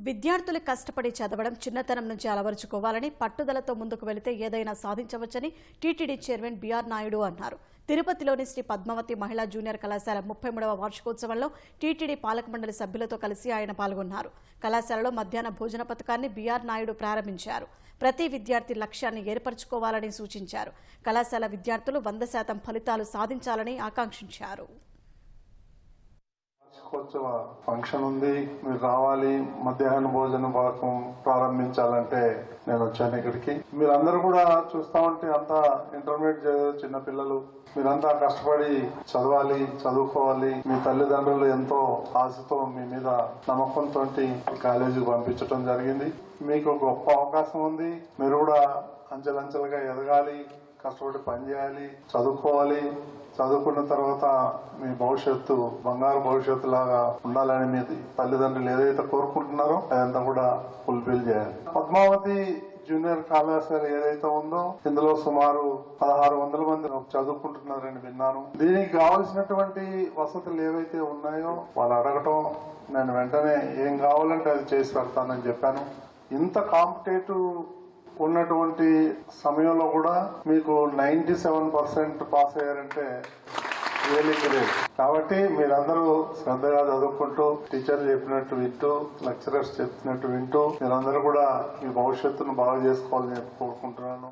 విద్యార్థులు కష్టపడి చదవడం చిన్నతనం నుంచి అలవరుచుకోవాలని పట్టుదలతో ముందుకు వెళితే ఏదైనా సాధించవచ్చని టీటీడీ చైర్మన్ బీఆర్ నాయుడు అన్నారు. తిరుపతిలోని శ్రీ పద్మావతి మహిళా జూనియర్ కళాశాల 33వ వార్షికోత్సవంలో టీటీడీ పాలక మండలి సభ్యులతో కలిసి ఆయన పాల్గొన్నారు. కళాశాలలో మధ్యాహ్న భోజన పథకాన్ని బీఆర్ నాయుడు ప్రారంభించారు. ప్రతి విద్యార్థి లక్ష్యాన్ని ఏర్పరచుకోవాలని సూచించారు. కళాశాల విద్యార్థులు 100% ఫలితాలు సాధించాలని ఆకాంక్షించారు. వార్షికోత్సవ ఫంక్షన్ ఉంది, మీరు రావాలి. మధ్యాహ్న భోజన పథకం ప్రారంభించాలంటే నేను వచ్చాను ఇక్కడికి. మీరందరూ కూడా చూస్తా ఉంటే అంతా ఇంటర్మీడియట్ చిన్న పిల్లలు, మీరంతా కష్టపడి చదవాలి, చదువుకోవాలి. మీ తల్లిదండ్రులు ఎంతో ఆశతో మీ మీద నమ్మకంతో కాలేజీకి పంపించడం జరిగింది. మీకు గొప్ప అవకాశం ఉంది. మీరు కూడా అంచెలంచెలుగా ఎదగాలి, కష్టపడి పనిచేయాలి, చదువుకోవాలి. చదువుకున్న తర్వాత మీ భవిష్యత్తు బంగారు భవిష్యత్తు లాగా ఉండాలని మీ తల్లిదండ్రులు ఏదైతే కోరుకుంటున్నారో అదంతా కూడా ఫుల్ఫిల్ చేయాలి. పద్మావతి జూనియర్ కళాశాల ఏదైతే ఉందో ఇందులో సుమారు 1600 మంది చదువుకుంటున్నారని విన్నాను. దీనికి కావలసినటువంటి వసతులు ఏవైతే ఉన్నాయో వాళ్ళు అడగటం, నేను వెంటనే ఏం కావాలంటే అది చేసి పెడతానని చెప్పాను. ఇంత కాంపిటేటివ్ ఉన్నటువంటి సమయంలో కూడా మీకు 97% పాస్ అయ్యారంటే రియల్లీ గ్రేట్. కాబట్టి మీరందరూ శ్రద్ధగా చదువుకుంటూ, టీచర్లు చెప్పినట్టు వింటూ, లెక్చరర్స్ చెప్పినట్టు వింటూ మీరందరూ కూడా మీ భవిష్యత్తును బాగు చేసుకోవాలని కోరుకుంటున్నాను.